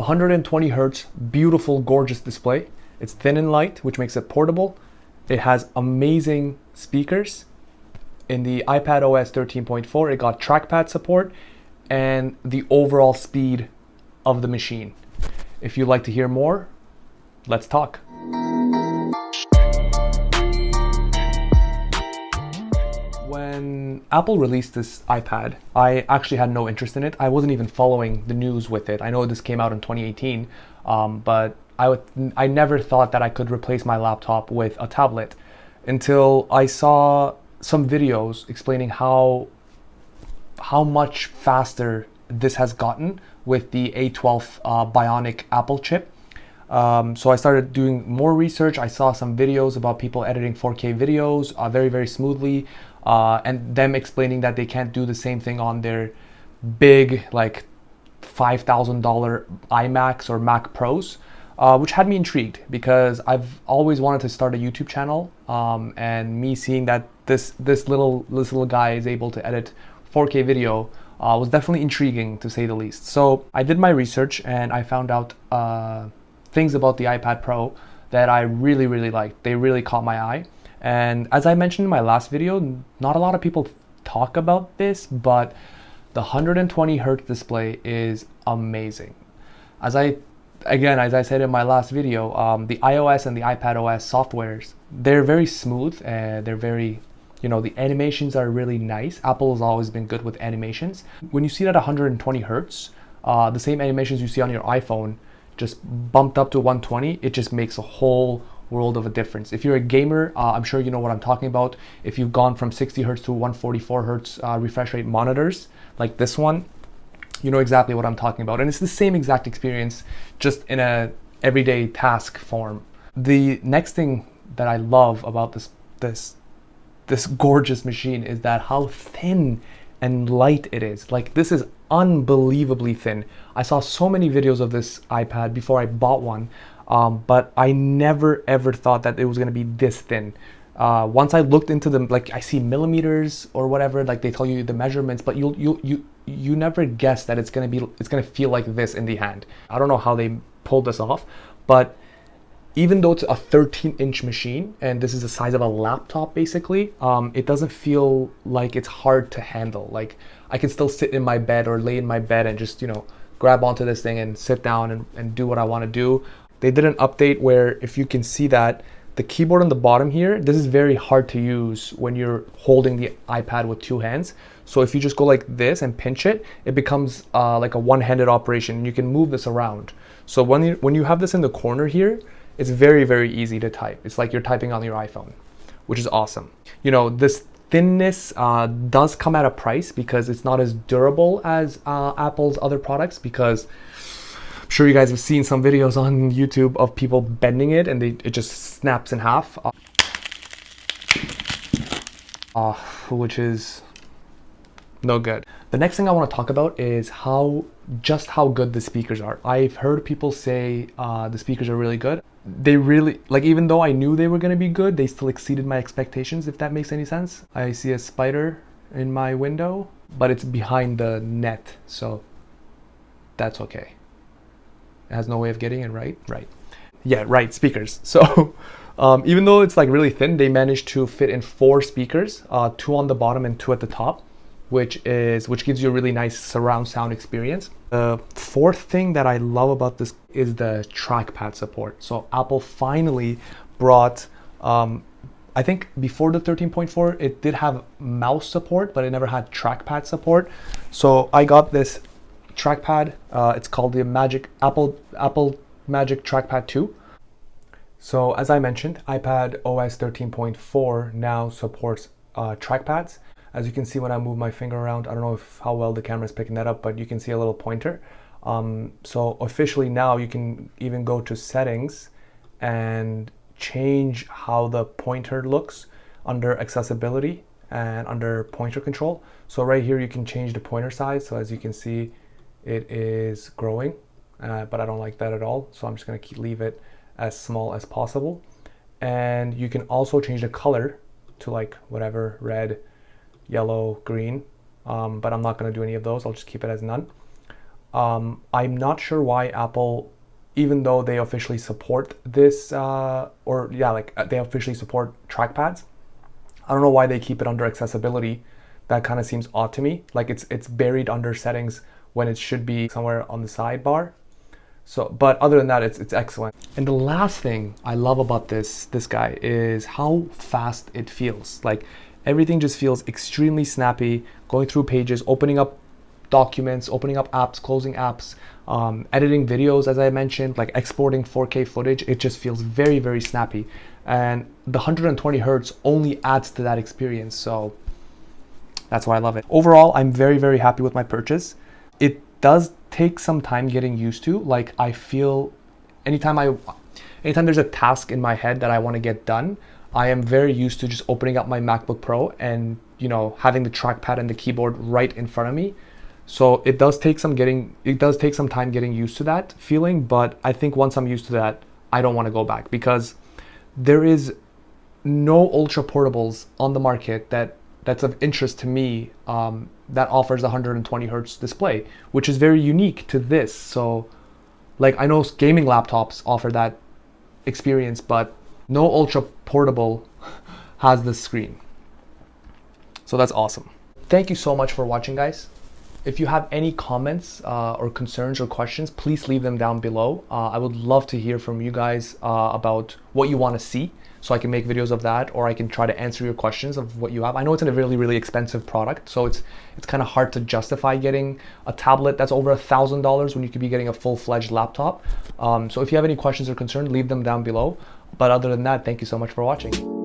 120 hertz, beautiful, gorgeous display. It's thin and light, which makes it portable. It has amazing speakers. In the iPad OS 13.4, it got trackpad support and the overall speed of the machine. If you'd like to hear more, let's talk. When Apple released this iPad, I actually had no interest in it. I wasn't even following the news with it. I know this came out in 2018, but I never thought that I could replace my laptop with a tablet until I saw some videos explaining how much faster this has gotten with the A12 Bionic Apple chip. So I started doing more research. I saw some videos about people editing 4K videos very, very smoothly, and them explaining that they can't do the same thing on their big, like $5,000 iMacs or Mac Pros, which had me intrigued because I've always wanted to start a YouTube channel, and me seeing that this little guy is able to edit 4K video was definitely intriguing, to say the least. So I did my research and I found out things about the iPad Pro that I really, really liked. They really caught my eye. And as I mentioned in my last video, not a lot of people talk about this, but the 120 hertz display is amazing. As I said in my last video, the iOS and the iPad OS softwares, they're very smooth. They're very, the animations are really nice. Apple has always been good with animations. When you see it at 120 hertz, the same animations you see on your iPhone, just bumped up to 120, it just makes a whole world of a difference. If you're a gamer, I'm sure you know what I'm talking about. If you've gone from 60 hertz to 144 hertz refresh rate monitors like this one, you know exactly what I'm talking about. And it's the same exact experience, just in a everyday task form. The next thing that I love about this gorgeous machine is that how thin and light it is. Like, this is unbelievably thin. I saw so many videos of this iPad before I bought one, but I never ever thought that it was gonna be this thin. Once I looked into them, like, I see millimeters or whatever, like they tell you the measurements, but you never guess that it's gonna feel like this in the hand. I don't know how they pulled this off, but even though it's a 13-inch machine and this is the size of a laptop basically, it doesn't feel like it's hard to handle. Like, I can still sit in my bed or lay in my bed and just, grab onto this thing and sit down and do what I want to do. They did an update where, if you can see that, the keyboard on the bottom here, this is very hard to use when you're holding the iPad with two hands. So if you just go like this and pinch it, it becomes like a one-handed operation, and you can move this around. So when you have this in the corner here, it's very, very easy to type. It's like you're typing on your iPhone, which is awesome. This thinness does come at a price because it's not as durable as Apple's other products, because I'm sure you guys have seen some videos on YouTube of people bending it and it just snaps in half, which is no good. The next thing I want to talk about is just how good the speakers are. I've heard people say the speakers are really good. They really, like, even though I knew they were going to be good, they still exceeded my expectations, if that makes any sense. I see a spider in my window, but it's behind the net, so that's okay. It has no way of getting it right. Yeah, right, speakers. So even though it's like really thin, they managed to fit in 4 speakers, 2 on the bottom and 2 at the top, which gives you a really nice surround sound experience. The fourth thing that I love about this is the trackpad support. So Apple finally brought, I think before the 13.4, it did have mouse support, but it never had trackpad support. So I got this trackpad. It's called the Apple Magic Trackpad 2. So as I mentioned, iPad OS 13.4 now supports trackpads. As you can see when I move my finger around, I don't know how well the camera is picking that up, but you can see a little pointer. So officially now you can even go to settings and change how the pointer looks under accessibility and under pointer control. So right here you can change the pointer size. So as you can see, it is growing, but I don't like that at all. So I'm just gonna leave it as small as possible. And you can also change the color to like whatever, red, yellow, green, but I'm not going to do any of those. I'll just keep it as none. I'm not sure why Apple, even though they officially support this, they officially support trackpads. I don't know why they keep it under accessibility. That kind of seems odd to me. Like it's buried under settings when it should be somewhere on the sidebar. So, but other than that, it's excellent. And the last thing I love about this guy is how fast it feels. Like everything just feels extremely snappy. Going through pages, opening up documents, opening up apps, closing apps, editing videos, as I mentioned, like exporting 4K footage. It just feels very, very snappy. And the 120 hertz only adds to that experience. So that's why I love it. Overall, I'm very, very happy with my purchase. It does take some time getting used to. Like I feel anytime there's a task in my head that I want to get done, I am very used to just opening up my MacBook Pro and, you know, having the trackpad and the keyboard right in front of me. So it does take some time getting used to that feeling, but I think once I'm used to that, I don't want to go back, because there is no ultra portables on the market that's of interest to me, that offers 120 hertz display, which is very unique to this. So like I know gaming laptops offer that experience, but no ultra portable has this screen. So that's awesome. Thank you so much for watching, guys. If you have any comments or concerns or questions, please leave them down below. I would love to hear from you guys about what you want to see, so I can make videos of that, or I can try to answer your questions of what you have. I know it's a really, really expensive product, so it's kind of hard to justify getting a tablet that's over $1,000 when you could be getting a full-fledged laptop. So if you have any questions or concerns, leave them down below. But other than that, thank you so much for watching.